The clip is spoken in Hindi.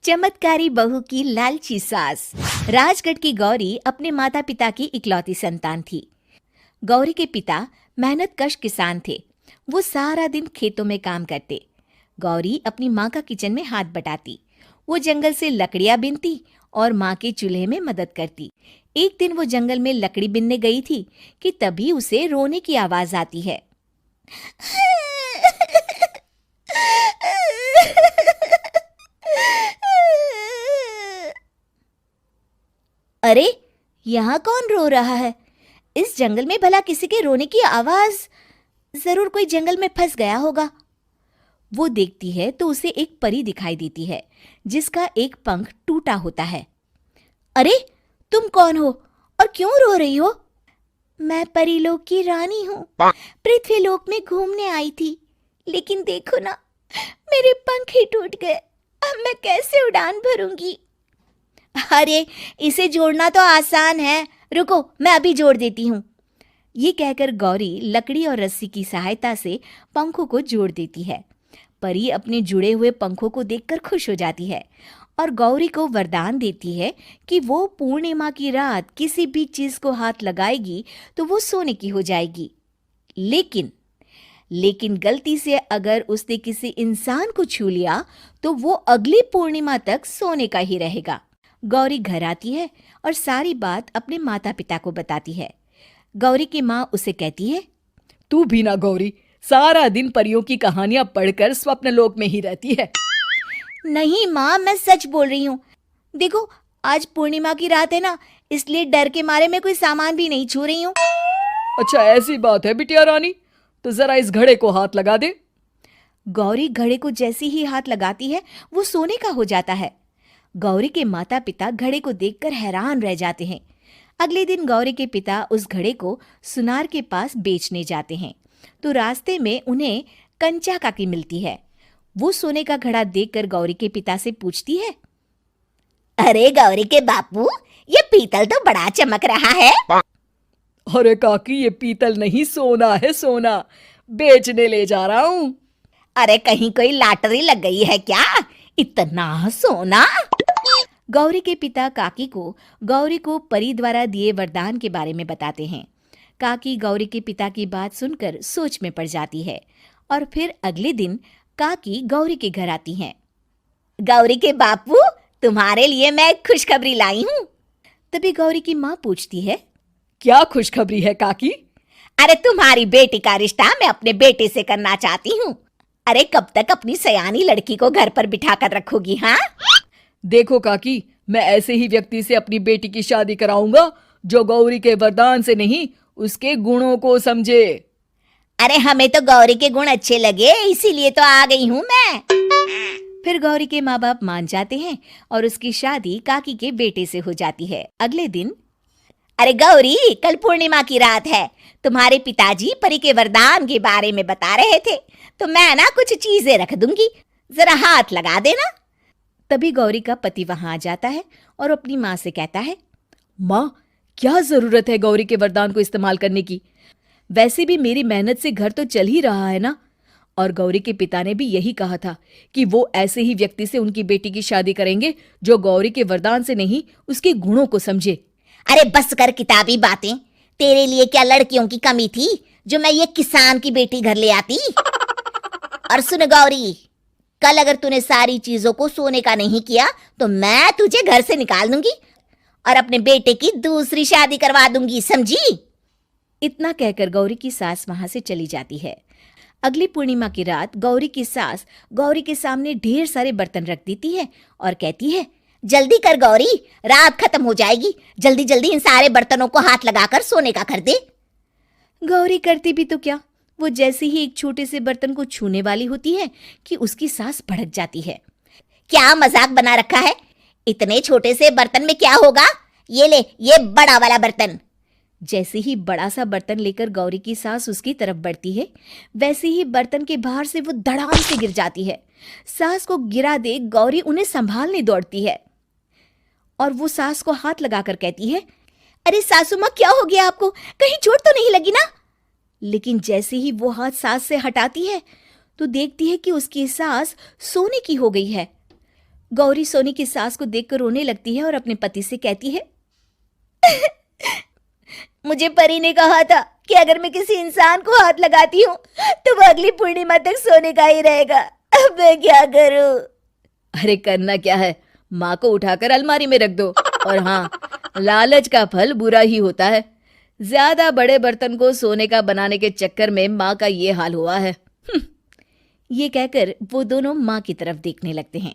चमत्कारी बहू की लालची सास। राजगढ़ की गौरी अपने माता पिता की इकलौती संतान थी। गौरी के पिता मेहनतकश किसान थे। वो सारा दिन खेतों में काम करते। गौरी अपनी माँ का किचन में हाथ बटाती। वो जंगल से लकड़ियाँ बीनती और माँ के चूल्हे में मदद करती। एक दिन वो जंगल में लकड़ी बीनने गई थी कि तभी उसे रोने की आवाज आती है। अरे, यहाँ कौन रो रहा है? इस जंगल में भला किसी के रोने की आवाज? जरूर कोई जंगल में फंस गया होगा। वो देखती है तो उसे एक परी दिखाई देती है जिसका एक पंख टूटा होता है। अरे, तुम कौन हो और क्यों रो रही हो? मैं परीलोक की रानी हूँ। पृथ्वीलोक में घूमने आई थी, लेकिन देखो ना, मेरे पंख ही टूट गए। अब मैं कैसे उड़ान भरूंगी? अरे, इसे जोड़ना तो आसान है। रुको, मैं अभी जोड़ देती हूँ। ये कहकर गौरी लकड़ी और रस्सी की सहायता से पंखों को जोड़ देती है। परी अपने जुड़े हुए पंखों को देखकर खुश हो जाती है और गौरी को वरदान देती है कि वो पूर्णिमा की रात किसी भी चीज को हाथ लगाएगी तो वो सोने की हो जाएगी। लेकिन गलती से अगर उसने किसी इंसान को छू लिया तो वो अगली पूर्णिमा तक सोने का ही रहेगा। गौरी घर आती है और सारी बात अपने माता पिता को बताती है। गौरी की माँ उसे कहती है, तू भी ना गौरी, सारा दिन परियों की कहानियां पढ़कर स्वप्न लोक में ही रहती है। नहीं माँ, मैं सच बोल रही हूँ। देखो, आज पूर्णिमा की रात है ना, इसलिए डर के मारे मैं कोई सामान भी नहीं छू रही हूँ। अच्छा, ऐसी बात है बिटिया रानी, तो जरा इस घड़े को हाथ लगा दे। गौरी घड़े को जैसे ही हाथ लगाती है वो सोने का हो जाता है। गौरी के माता पिता घड़े को देखकर हैरान रह जाते हैं। अगले दिन गौरी के पिता उस घड़े को सुनार के पास बेचने जाते हैं तो रास्ते में उन्हें कंचा काकी मिलती है। वो सोने का घड़ा देखकर गौरी के पिता से पूछती है, अरे गौरी के बापू, ये पीतल तो बड़ा चमक रहा है। अरे काकी, ये पीतल नहीं, सोना है, सोना। बेचने ले जा रहा हूँ। अरे, कहीं कोई लॉटरी लग गई है क्या? इतना सोना? गौरी के पिता काकी को गौरी को परी द्वारा दिए वरदान के बारे में बताते हैं। काकी गौरी के पिता की बात सुनकर सोच में पड़ जाती है और फिर अगले दिन काकी गौरी के घर आती हैं। गौरी के बापू, तुम्हारे लिए मैं एक खुशखबरी लाई हूँ। तभी गौरी की माँ पूछती है, क्या खुशखबरी है काकी? अरे, तुम्हारी बेटी का रिश्ता मैं अपने बेटे से करना चाहती हूँ। अरे, कब तक अपनी सयानी लड़की को घर पर बिठा कर रखोगी? हाँ, देखो काकी, मैं ऐसे ही व्यक्ति से अपनी बेटी की शादी कराऊंगा जो गौरी के वरदान से नहीं, उसके गुणों को समझे। अरे, हमें तो गौरी के गुण अच्छे लगे, इसीलिए तो आ गई हूँ मैं। फिर गौरी के माँ बाप मान जाते हैं और उसकी शादी काकी के बेटे से हो जाती है। अगले दिन, अरे गौरी, कल पूर्णिमा की रात है। तुम्हारे पिताजी परी के वरदान के बारे में बता रहे थे, तो मैं ना कुछ चीजें रख दूंगी, जरा हाथ लगा देना। तभी गौरी का पति वहां आ जाता है और अपनी माँ से कहता है, माँ, क्या जरूरत है गौरी के वरदान को इस्तेमाल करने की? वैसे भी मेरी मेहनत से घर तो चल ही रहा है ना। और गौरी के पिता ने भी यही कहा था कि वो ऐसे ही व्यक्ति से उनकी बेटी की शादी करेंगे जो गौरी के वरदान से नहीं, उसके गुणों को समझे। अरे बस कर किताबी बातें। तेरे लिए क्या लड़कियों की कमी थी जो मैं ये किसान की बेटी घर ले आती? और सुन गौरी, कल अगर तूने सारी चीजों को सोने का नहीं किया तो मैं तुझे घर से निकाल दूंगी और अपने बेटे की दूसरी शादी करवा दूंगी, समझी? इतना कहकर गौरी की सास वहां से चली जाती है। अगली पूर्णिमा की रात गौरी की सास गौरी के सामने ढेर सारे बर्तन रख देती है और कहती है, जल्दी कर गौरी, रात खत्म हो जाएगी। जल्दी जल्दी इन सारे बर्तनों को हाथ लगाकर सोने का कर दे। गौरी करती भी तो क्या, वो जैसे ही एक छोटे से बर्तन को छूने वाली होती है कि उसकी सास भड़क जाती है। क्या मजाक बना रखा है? इतने छोटे से बर्तन में क्या होगा? ये ले, ये बड़ा वाला बर्तन। जैसे ही बड़ा सा बर्तन लेकर गौरी की सास उसकी तरफ बढ़ती है, वैसे ही बर्तन के बाहर से वो धड़ाम से गिर जाती है। सास को गिरा देख गौरी उन्हें संभालने दौड़ती है और वो सास को हाथ लगाकर कहती है, अरे सासू माँ, क्या हो गया आपको? कहीं चोट तो नहीं लगी ना? लेकिन जैसे ही वो हाथ सास से हटाती है तो देखती है कि उसकी सास सोने की हो गई है। गौरी सोनी की सास को देखकर रोने लगती है और अपने पति से कहती है, मुझे परी ने कहा था कि अगर मैं किसी इंसान को हाथ लगाती हूँ तो वो अगली पूर्णिमा तक सोने का ही रहेगा। अब मैं क्या करूँ? अरे करना क्या है, माँ को उठाकर अलमारी में रख दो। और हाँ, लालच का फल बुरा ही होता है। ज्यादा बड़े बर्तन को सोने का बनाने के चक्कर में माँ का ये हाल हुआ है। ये कहकर वो दोनों माँ की तरफ देखने लगते हैं।